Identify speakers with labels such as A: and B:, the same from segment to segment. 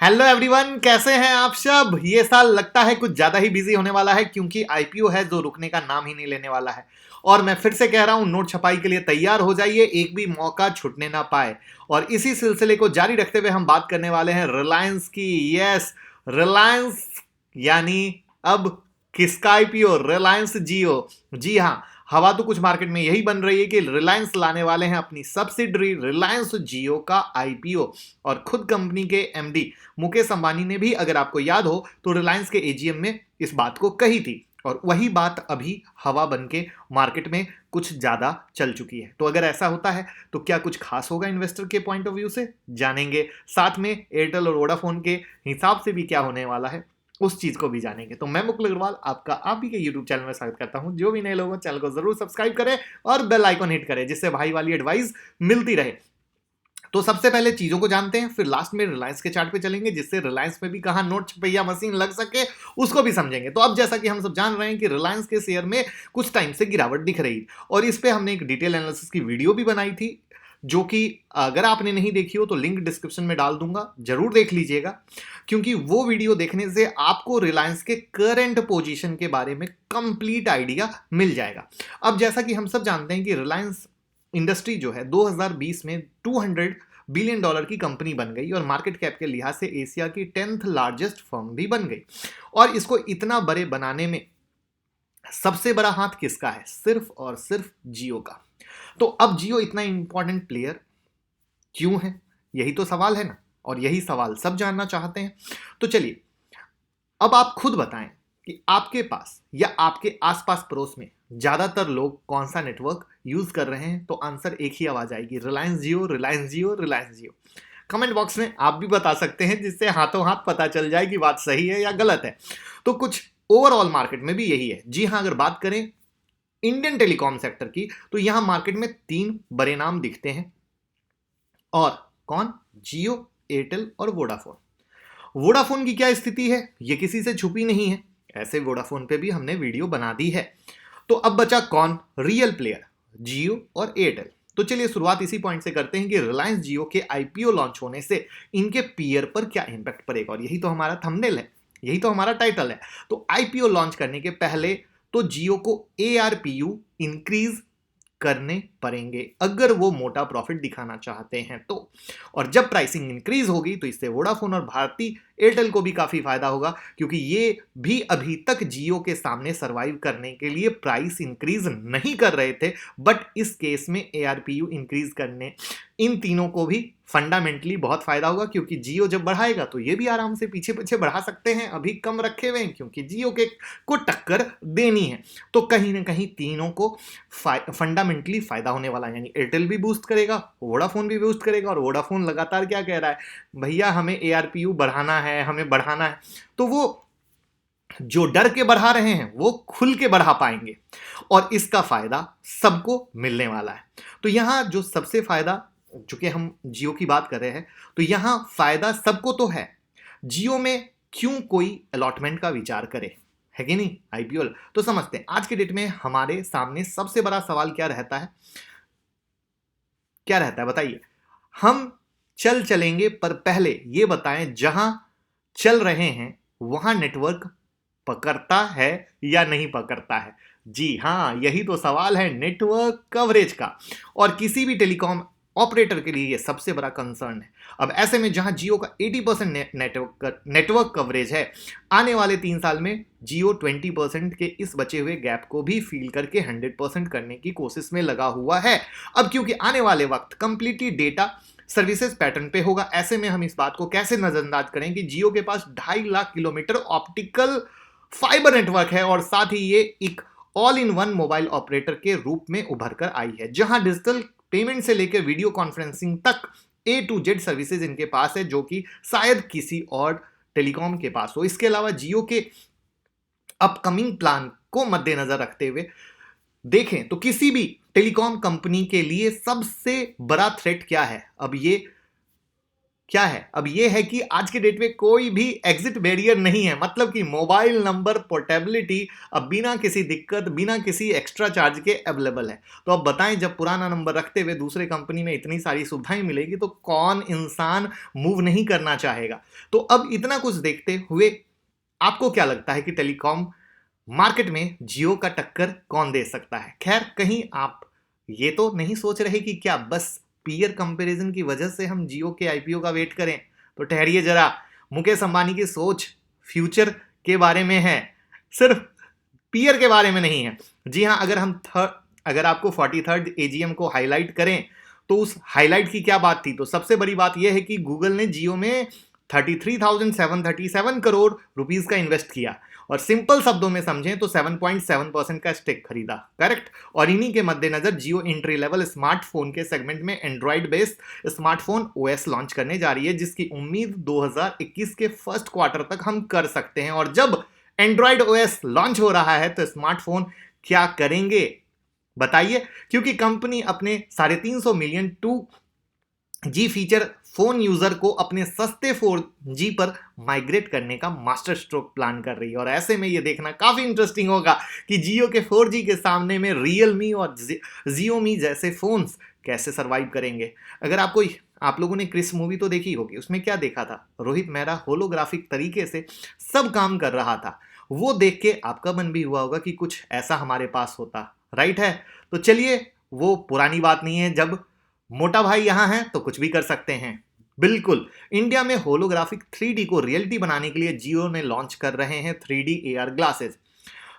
A: Hello everyone, कैसे हैं आप सब। ये साल लगता है कुछ ज्यादा ही बिजी होने वाला है क्योंकि आईपीओ है जो रुकने का नाम ही नहीं लेने वाला है। और मैं फिर से कह रहा हूं, नोट छपाई के लिए तैयार हो जाइए, एक भी मौका छूटने ना पाए। और इसी सिलसिले को जारी रखते हुए हम बात करने वाले हैं रिलायंस की। यस, रिलायंस। यानी अब किसका आईपीओ? रिलायंस जियो। जी हाँ, हवा तो कुछ मार्केट में यही बन रही है कि रिलायंस लाने वाले हैं अपनी सब्सिडरी रिलायंस जियो का आईपीओ। और खुद कंपनी के एमडी मुकेश अंबानी ने भी, अगर आपको याद हो, तो रिलायंस के एजीएम में इस बात को कही थी। और वही बात अभी हवा बन के मार्केट में कुछ ज्यादा चल चुकी है। तो अगर ऐसा होता है तो क्या कुछ खास होगा इन्वेस्टर के पॉइंट ऑफ व्यू से, जानेंगे। साथ में एयरटेल और वोडाफोन के हिसाब से भी क्या होने वाला है, उस चीज को भी जानेंगे। तो मैं मुकुल अग्रवाल आपका आप ही के यूट्यूब चैनल में स्वागत करता हूं। जो भी नए लोग हैं, चैनल को जरूर सब्सक्राइब करें और बेल आइकन हिट करें, जिससे भाई वाली एडवाइस मिलती रहे। तो सबसे पहले चीजों को जानते हैं, फिर लास्ट में रिलायंस के चार्ट पे चलेंगे, जिससे रिलायंस में भी कहां नोट छपैया मशीन लग सके उसको भी समझेंगे। तो अब जैसा कि हम सब जान रहे हैं कि रिलायंस के शेयर में कुछ टाइम से गिरावट दिख रही, और इस पे हमने एक डिटेल एनालिसिस की वीडियो भी बनाई थी, जो कि अगर आपने नहीं देखी हो तो लिंक डिस्क्रिप्शन में डाल दूंगा, जरूर देख लीजिएगा। क्योंकि वो वीडियो देखने से आपको रिलायंस के करंट पोजीशन के बारे में कंप्लीट आइडिया मिल जाएगा। अब जैसा कि हम सब जानते हैं कि रिलायंस इंडस्ट्री जो है 2020 में $200 बिलियन की कंपनी बन गई, और मार्केट कैप के लिहाज से एशिया की 10th लार्जेस्ट फर्म भी बन गई। और इसको इतना बड़े बनाने में सबसे बड़ा हाथ किसका है? सिर्फ और सिर्फ जियो का। तो अब जियो इतना इंपॉर्टेंट प्लेयर क्यों है, यही तो सवाल है ना, और यही सवाल सब जानना चाहते हैं। तो चलिए, अब आप खुद बताएं कि आपके पास या आपके आसपास पड़ोस में ज्यादातर लोग कौन सा नेटवर्क यूज कर रहे हैं। तो आंसर एक ही आवाज आएगी, रिलायंस जियो, रिलायंस जियो, रिलायंस जियो। कमेंट बॉक्स में आप भी बता सकते हैं, जिससे हाथों हाथ पता चल जाए कि बात सही है या गलत है। तो कुछ ओवरऑल मार्केट में भी यही है। जी हां, अगर बात करें इंडियन टेलीकॉम सेक्टर की, तो यहां मार्केट में 3 बड़े नाम दिखते हैं। और कौन? जियो, एयरटेल और वोडाफोन। वोडाफोन की क्या स्थिति है, ये किसी से छुपी नहीं है। ऐसे वोडाफोन पे भी हमने वीडियो बना दी है। तो अब बचा कौन रियल प्लेयर? जियो और एयरटेल। तो चलिए शुरुआत इसी पॉइंट से करते हैं कि रिलायंस जियो के आईपीओ लॉन्च होने से इनके पीयर पर क्या इंपैक्ट पड़ेगा। और यही तो हमारा थंबनेल है, यही तो हमारा टाइटल है। तो आईपीओ लॉन्च करने के पहले तो जियो को एआरपीयू इंक्रीज करने पड़ेंगे, अगर वो मोटा प्रॉफिट दिखाना चाहते हैं तो। और जब प्राइसिंग इंक्रीज होगी तो इससे वोडाफोन और भारती एयरटेल को भी काफी फायदा होगा, क्योंकि ये भी अभी तक जियो के सामने सरवाइव करने के लिए प्राइस इंक्रीज नहीं कर रहे थे। बट इस केस में एआरपीयू इंक्रीज करने इन तीनों को भी फंडामेंटली बहुत फायदा होगा, क्योंकि जियो जब बढ़ाएगा तो ये भी आराम से पीछे पीछे बढ़ा सकते हैं। अभी कम रखे हुए हैं क्योंकि जियो के को टक्कर देनी है। तो कहीं ना कहीं तीनों को फंडामेंटली फायदा होने वाला है। यानी एयरटेल भी बूस्ट करेगा, वोडाफोन भी बूस्ट करेगा। और वोडाफोन लगातार क्या कह रहा है, भैया हमें एआरपीयू बढ़ाना है, हमें बढ़ाना है। तो वो जो डर के बढ़ा रहे हैं वो खुल के बढ़ा पाएंगे, और इसका फायदा सबको मिलने वाला है। तो यहां जो सबसे फायदा, चूंकि हम जियो की बात कर रहे हैं, तो यहां फायदा सबको तो है। जियो में क्यों कोई अलॉटमेंट का विचार करे, है कि नहीं? आईपीओ तो समझते हैं। आज के डेट में हमारे सामने सबसे बड़ा सवाल क्या रहता है, क्या रहता है बताइए। हम चलेंगे, पर पहले ये बताएं, जहां चल रहे हैं वहां नेटवर्क पकड़ता है या नहीं पकड़ता है? जी हां, यही तो सवाल है, नेटवर्क कवरेज का। और किसी भी टेलीकॉम ऑपरेटर के लिए यह सबसे बड़ा कंसर्न है। अब ऐसे में जहां जियो का 80% नेटवर्क कवरेज है, आने वाले 3 साल में जियो 20% के इस बचे हुए गैप को भी फील करके 100% करने की कोशिश में लगा हुआ है। अब क्योंकि आने वाले वक्त कंप्लीटली डेटा सर्विसेज पैटर्न पे होगा, ऐसे में हम इस बात को कैसे नजरअंदाज करें कि जियो के पास 2.5 lakh kilometre optical fibre network है, और साथ ही ये एक all in one mobile operator के रूप में उभर कर आई है, जहां डिजिटल पेमेंट से लेकर वीडियो कॉन्फ्रेंसिंग तक A to Z सर्विसेज इनके पास है, जो कि शायद किसी और टेलीकॉम के पास हो। इसके अलावा जियो के अपकमिंग प्लान को मद्देनजर रखते हुए देखें तो किसी भी टेलीकॉम कंपनी के लिए सबसे बड़ा थ्रेट क्या है? अब ये क्या है? अब ये है कि आज के डेट में कोई भी एग्जिट बैरियर नहीं है, मतलब कि मोबाइल नंबर पोर्टेबिलिटी अब बिना किसी दिक्कत, बिना किसी एक्स्ट्रा चार्ज के अवेलेबल है। तो अब बताएं, जब पुराना नंबर रखते हुए दूसरे कंपनी में इतनी सारी सुविधाएं मिलेगी तो कौन इंसान मूव नहीं करना चाहेगा। तो अब इतना कुछ देखते हुए आपको क्या लगता है कि टेलीकॉम मार्केट में जियो का टक्कर कौन दे सकता है? खैर, कहीं आप ये तो नहीं सोच रहे कि क्या बस पीयर कंपैरिजन की वजह से हम जियो के आईपीओ का वेट करें? तो ठहरिए जरा, मुकेश अंबानी की सोच फ्यूचर के बारे में है, सिर्फ पीयर के बारे में नहीं है। जी हाँ, अगर आपको 43rd एजीएम को हाईलाइट करें तो उस हाईलाइट की क्या बात थी? तो सबसे बड़ी बात यह है कि गूगल ने जियो में 33,737 करोड़ रुपीस का इन्वेस्ट किया और सिंपल शब्दों में समझें तो 7.7% का स्टेक खरीदा। करेक्ट। और इन्हीं के मद्देनजर जियो एंट्री लेवल स्मार्टफोन के सेगमेंट में Android based smartphone OS launch करने जा रही है, जिसकी उम्मीद 2021 के फर्स्ट क्वार्टर तक हम कर सकते हैं। और जब एंड्रॉइड ओएस लॉन्च हो रहा है तो स्मार्टफोन क्या करेंगे बताइए? क्योंकि कंपनी अपने 350 million 2G feature phone user को अपने सस्ते 4G पर माइग्रेट करने का मास्टर स्ट्रोक प्लान कर रही है। और ऐसे में यह देखना काफी इंटरेस्टिंग होगा कि जियो के 4G के सामने में रियलमी और जियोमी जैसे फोन्स कैसे सरवाइव करेंगे। अगर आप लोगों ने क्रिस मूवी तो देखी होगी, उसमें क्या देखा था? रोहित मेहरा होलोग्राफिक तरीके से सब काम कर रहा था। वो देख के आपका मन भी हुआ होगा कि कुछ ऐसा हमारे पास होता, राइट है? तो चलिए, वो पुरानी बात नहीं है, जब मोटा भाई यहां है तो कुछ भी कर सकते हैं। बिल्कुल, इंडिया में होलोग्राफिक 3D को रियलिटी बनाने के लिए जियो ने लॉन्च कर रहे हैं 3D AR ग्लासेस।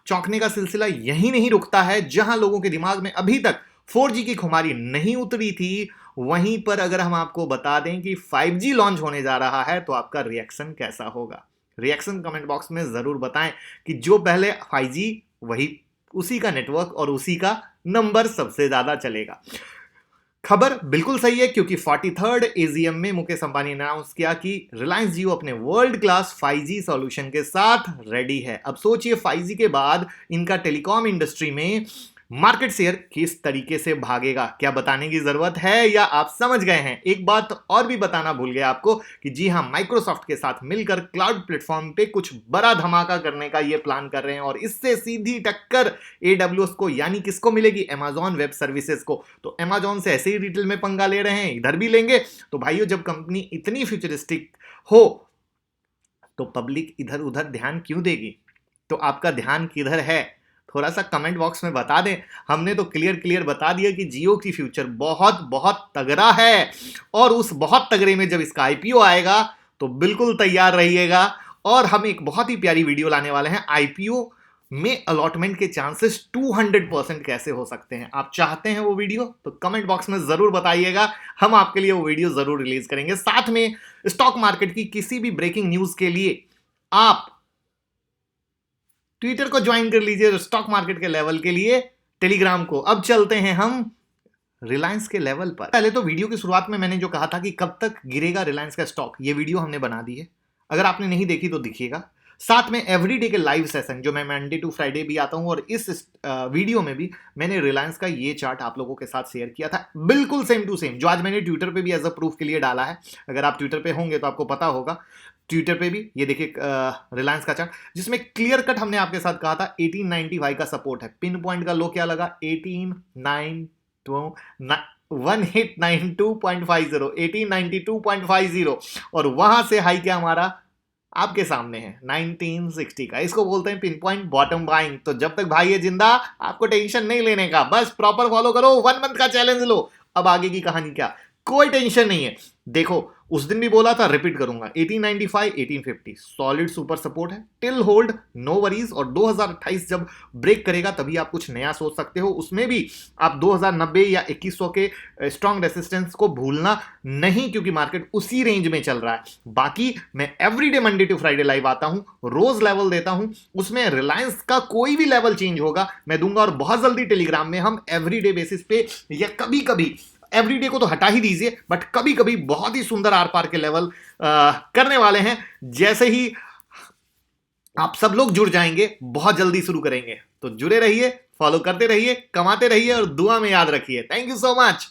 A: चौंकने का सिलसिला यही नहीं रुकता है, जहां लोगों के दिमाग में अभी तक 4G की खुमारी नहीं उतरी थी, वहीं पर अगर हम आपको बता दें कि 5G लॉन्च होने जा रहा है तो आपका रिएक्शन कैसा होगा? रिएक्शन कमेंट बॉक्स में जरूर बताएं कि जो पहले 5G वही उसी का नेटवर्क और उसी का नंबर सबसे ज्यादा चलेगा। खबर बिल्कुल सही है, क्योंकि 43rd एजीएम में मुकेश अंबानी ने अनाउंस किया कि रिलायंस जियो अपने वर्ल्ड क्लास 5G सॉल्यूशन के साथ रेडी है। अब सोचिए, 5G के बाद इनका टेलीकॉम इंडस्ट्री में मार्केट शेयर किस तरीके से भागेगा। क्या बताने की जरूरत है या आप समझ गए हैं? एक बात और भी बताना भूल गया आपको कि जी हां, माइक्रोसॉफ्ट के साथ मिलकर क्लाउड प्लेटफॉर्म पे कुछ बड़ा धमाका करने का ये प्लान कर रहे हैं और इससे सीधी टक्कर AWS को, यानी किसको मिलेगी? अमेजॉन वेब सर्विसेज को। तो अमेजॉन से ऐसे ही रिटेल में पंगा ले रहे हैं, इधर भी लेंगे। तो भाइयों, जब कंपनी इतनी फ्यूचरिस्टिक हो तो पब्लिक इधर उधर ध्यान क्यों देगी? तो आपका ध्यान किधर है? थोड़ा सा कमेंट बॉक्स में बता दें। हमने तो क्लियर बता दिया कि जियो की फ्यूचर बहुत बहुत तगड़ा है, और उस बहुत तगड़े में जब इसका आईपीओ आएगा तो बिल्कुल तैयार रहिएगा। और हम एक बहुत ही प्यारी वीडियो लाने वाले हैं, आईपीओ में अलॉटमेंट के चांसेस 200% कैसे हो सकते हैं। आप चाहते हैं वो वीडियो तो कमेंट बॉक्स में जरूर बताइएगा, हम आपके लिए वो वीडियो जरूर रिलीज करेंगे। साथ में स्टॉक मार्केट की किसी भी ब्रेकिंग न्यूज के लिए आप ट्विटर को ज्वाइन कर लीजिए, स्टॉक मार्केट के लेवल के लिए टेलीग्राम को। अब चलते हैं हम रिलायंस के लेवल पर। पहले तो वीडियो की शुरुआत में मैंने जो कहा था कि कब तक गिरेगा रिलायंस का स्टॉक, ये वीडियो हमने बना दी है। अगर आपने नहीं देखी तो देखिएगा। साथ में एवरीडे के लाइव सेशन जो मैं मंडे टू फ्राइडे भी आता हूं, और इस वीडियो में भी मैंने रिलायंस का ये चार्ट आप लोगों के साथ शेयर किया था, बिल्कुल सेम टू सेम, जो आज मैंने ट्विटर पे भी एज अ प्रूफ के लिए डाला है। अगर आप ट्विटर पे होंगे तो आपको पता होगा, ट्विटर पे भी ये देखिए रिलायंस का चार्ट, जिसमें क्लियर कट हमने आपके साथ कहा था 1895 का सपोर्ट है। पिन पॉइंट का लो क्या लगा? 1892.50, 1892.50, और वहां से हाई क्या हमारा आपके सामने है 1960 का। इसको बोलते हैं पिन पॉइंट बॉटम बाइंग। तो जब तक भाई है जिंदा, आपको टेंशन नहीं लेने का, बस प्रॉपर फॉलो करो, 1 मंथ का चैलेंज लो। अब आगे की कहानी क्या, कोई टेंशन नहीं है। देखो, उस दिन भी बोला था, रिपीट करूंगा, 1895 1850 सॉलिड सुपर सपोर्ट है, टिल होल्ड, नो वरीज। और 2028 जब ब्रेक करेगा तभी आप कुछ नया सोच सकते हो, उसमें भी आप 2090 या 2100 के स्ट्रॉन्ग रेसिस्टेंस को भूलना नहीं, क्योंकि मार्केट उसी रेंज में चल रहा है। बाकी मैं everyday Monday to Friday live आता हूं, रोज लेवल देता हूं, उसमें रिलायंस का कोई भी लेवल चेंज होगा मैं दूंगा। और बहुत जल्दी टेलीग्राम में हम एवरीडे बेसिस पे या कभी कभी, एवरीडे को तो हटा ही दीजिए, बट कभी कभी बहुत ही सुंदर आर पार के लेवल करने वाले हैं। जैसे ही आप सब लोग जुड़ जाएंगे, बहुत जल्दी शुरू करेंगे। तो जुड़े रहिए, फॉलो करते रहिए, कमाते रहिए और दुआ में याद रखिए। Thank you so much.